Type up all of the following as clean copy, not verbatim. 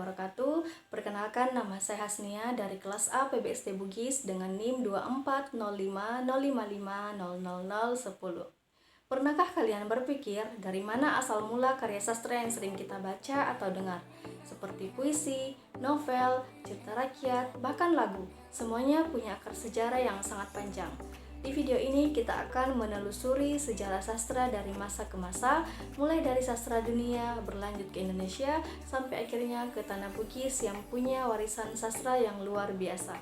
wabarakatuh. Perkenalkan, nama saya Hasnia dari kelas A PBSD Bugis dengan NIM 24050550010. Pernahkah kalian berpikir dari mana asal mula karya sastra yang sering kita baca atau dengar? Seperti puisi, novel, cerita rakyat, bahkan lagu. Semuanya punya akar sejarah yang sangat panjang. Di video ini kita akan menelusuri sejarah sastra dari masa ke masa, mulai dari sastra dunia berlanjut ke Indonesia sampai akhirnya ke tanah Bugis yang punya warisan sastra yang luar biasa.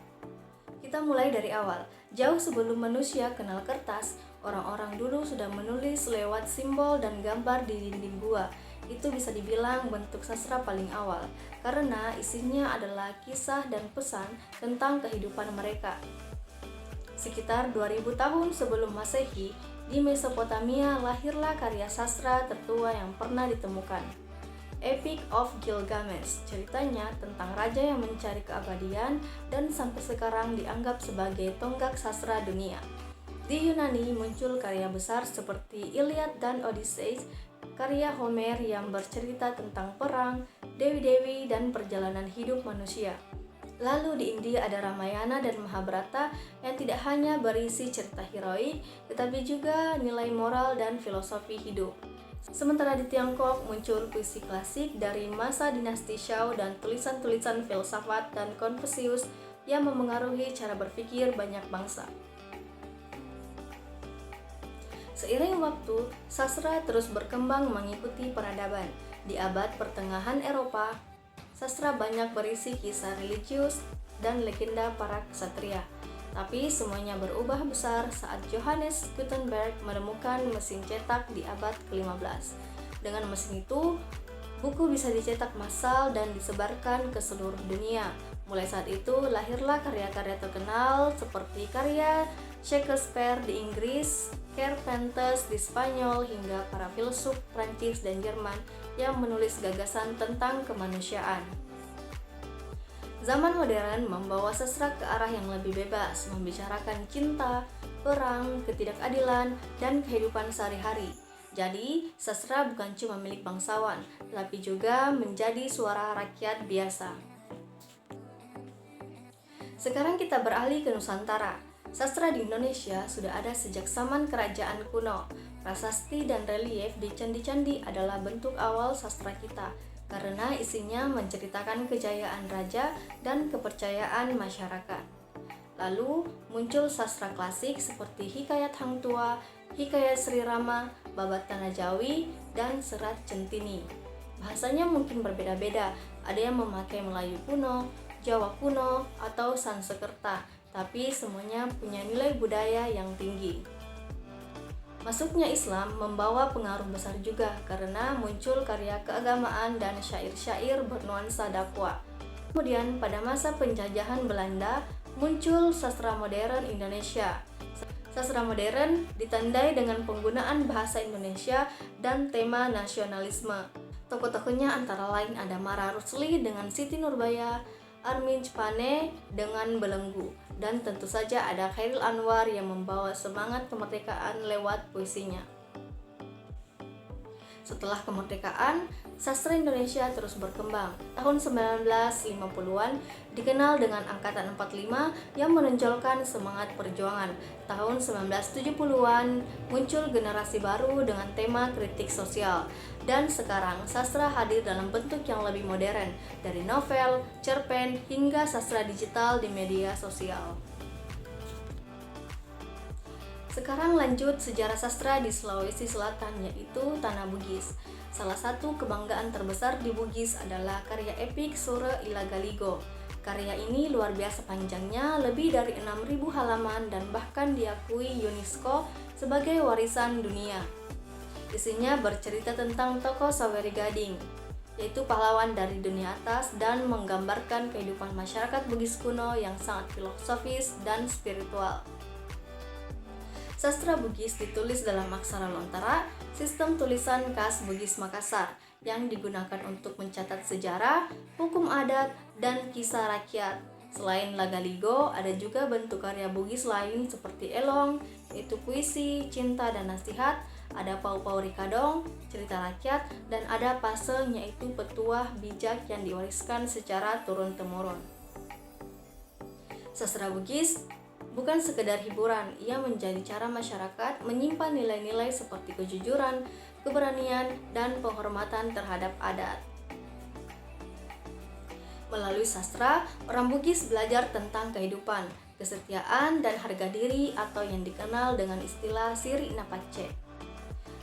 Kita mulai dari awal. Jauh sebelum manusia kenal kertas, orang-orang dulu sudah menulis lewat simbol dan gambar di dinding gua. Itu bisa dibilang bentuk sastra paling awal, karena isinya adalah kisah dan pesan tentang kehidupan mereka. Sekitar 2000 tahun sebelum Masehi, di Mesopotamia lahirlah karya sastra tertua yang pernah ditemukan. Epic of Gilgamesh, ceritanya tentang raja yang mencari keabadian dan sampai sekarang dianggap sebagai tonggak sastra dunia. Di Yunani muncul karya besar seperti Iliad dan Odyssey, karya Homer yang bercerita tentang perang, dewi-dewi, dan perjalanan hidup manusia. Lalu di India ada Ramayana dan Mahabharata yang tidak hanya berisi cerita heroik, tetapi juga nilai moral dan filosofi hidup. Sementara di Tiongkok muncul puisi klasik dari masa dinasti Shao dan tulisan-tulisan filsafat dan Konfusius yang memengaruhi cara berpikir banyak bangsa. Seiring waktu, sastra terus berkembang mengikuti peradaban. Di abad pertengahan Eropa, sastra banyak berisi kisah religius dan legenda para ksatria. Tapi semuanya berubah besar saat Johannes Gutenberg menemukan mesin cetak di abad ke-15. Dengan mesin itu, buku bisa dicetak massal dan disebarkan ke seluruh dunia. Mulai saat itu, lahirlah karya-karya terkenal seperti karya Shakespeare di Inggris, Cervantes di Spanyol, hingga para filsuf Prancis dan Jerman yang menulis gagasan tentang kemanusiaan. Zaman modern membawa sastra ke arah yang lebih bebas, membicarakan cinta, perang, ketidakadilan, dan kehidupan sehari-hari. Jadi, sastra bukan cuma milik bangsawan, tapi juga menjadi suara rakyat biasa. Sekarang kita beralih ke Nusantara. Sastra di Indonesia sudah ada sejak zaman kerajaan kuno. Prasasti dan relief di candi-candi adalah bentuk awal sastra kita, karena isinya menceritakan kejayaan raja dan kepercayaan masyarakat. Lalu muncul sastra klasik seperti Hikayat Hang Tuah, Hikayat Sri Rama, Babat Tanah Jawi, dan Serat Centini. Bahasanya mungkin berbeda-beda, ada yang memakai Melayu kuno, Jawa kuno, atau Sanskerta, tapi semuanya punya nilai budaya yang tinggi. Masuknya Islam membawa pengaruh besar juga karena muncul karya keagamaan dan syair-syair bernuansa dakwah. Kemudian pada masa penjajahan Belanda muncul sastra modern Indonesia. Sastra modern ditandai dengan penggunaan bahasa Indonesia dan tema nasionalisme. Tokoh-tokohnya antara lain ada Mara Rusli dengan Siti Nurbaya, Armin Pane dengan Belenggu, dan tentu saja ada Chairil Anwar yang membawa semangat kemerdekaan lewat puisinya. Setelah kemerdekaan, sastra Indonesia terus berkembang. Tahun 1950-an dikenal dengan Angkatan 45 yang menonjolkan semangat perjuangan. Tahun 1970-an muncul generasi baru dengan tema kritik sosial. Dan sekarang sastra hadir dalam bentuk yang lebih modern, dari novel, cerpen, hingga sastra digital di media sosial. Sekarang lanjut sejarah sastra di Sulawesi Selatan, yaitu Tanah Bugis. Salah satu kebanggaan terbesar di Bugis adalah karya epik Sura Ilagaligo. Karya ini luar biasa panjangnya, lebih dari 6.000 halaman dan bahkan diakui UNESCO sebagai warisan dunia. Isinya bercerita tentang tokoh Saweri Gading, yaitu pahlawan dari dunia atas, dan menggambarkan kehidupan masyarakat Bugis kuno yang sangat filosofis dan spiritual. Sastra Bugis ditulis dalam aksara Lontara, sistem tulisan khas Bugis Makassar, yang digunakan untuk mencatat sejarah, hukum adat, dan kisah rakyat. Selain Lagaligo, ada juga bentuk karya Bugis lain seperti Elong, yaitu puisi, cinta, dan nasihat, ada Pau-Pau Rikadong, cerita rakyat, dan ada Pasel, yaitu petuah bijak yang diwariskan secara turun-temurun. Sastra Bugis bukan sekedar hiburan, ia menjadi cara masyarakat menyimpan nilai-nilai seperti kejujuran, keberanian, dan penghormatan terhadap adat. Melalui sastra, orang Bugis belajar tentang kehidupan, kesetiaan, dan harga diri atau yang dikenal dengan istilah Siri Napace.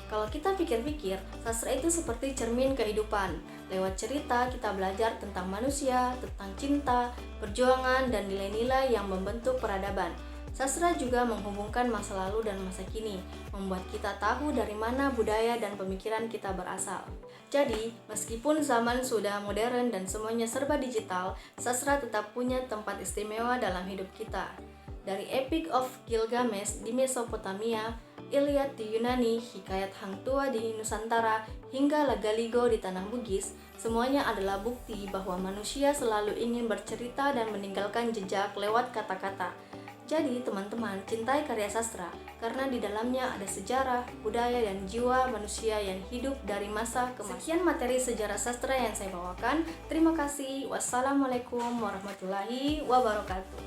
Kalau kita pikir-pikir, sastra itu seperti cermin kehidupan. Lewat cerita, kita belajar tentang manusia, tentang cinta, perjuangan, dan nilai-nilai yang membentuk peradaban. Sastra juga menghubungkan masa lalu dan masa kini, membuat kita tahu dari mana budaya dan pemikiran kita berasal. Jadi, meskipun zaman sudah modern dan semuanya serba digital, sastra tetap punya tempat istimewa dalam hidup kita. Dari Epic of Gilgamesh di Mesopotamia, Iliad di Yunani, Hikayat Hang Tuah di Nusantara, hingga Lagaligo di Tanah Bugis, semuanya adalah bukti bahwa manusia selalu ingin bercerita dan meninggalkan jejak lewat kata-kata. Jadi teman-teman, cintai karya sastra karena di dalamnya ada sejarah, budaya, dan jiwa manusia yang hidup dari masa ke masa. Sekian materi sejarah sastra yang saya bawakan. Terima kasih. Wassalamualaikum warahmatullahi wabarakatuh.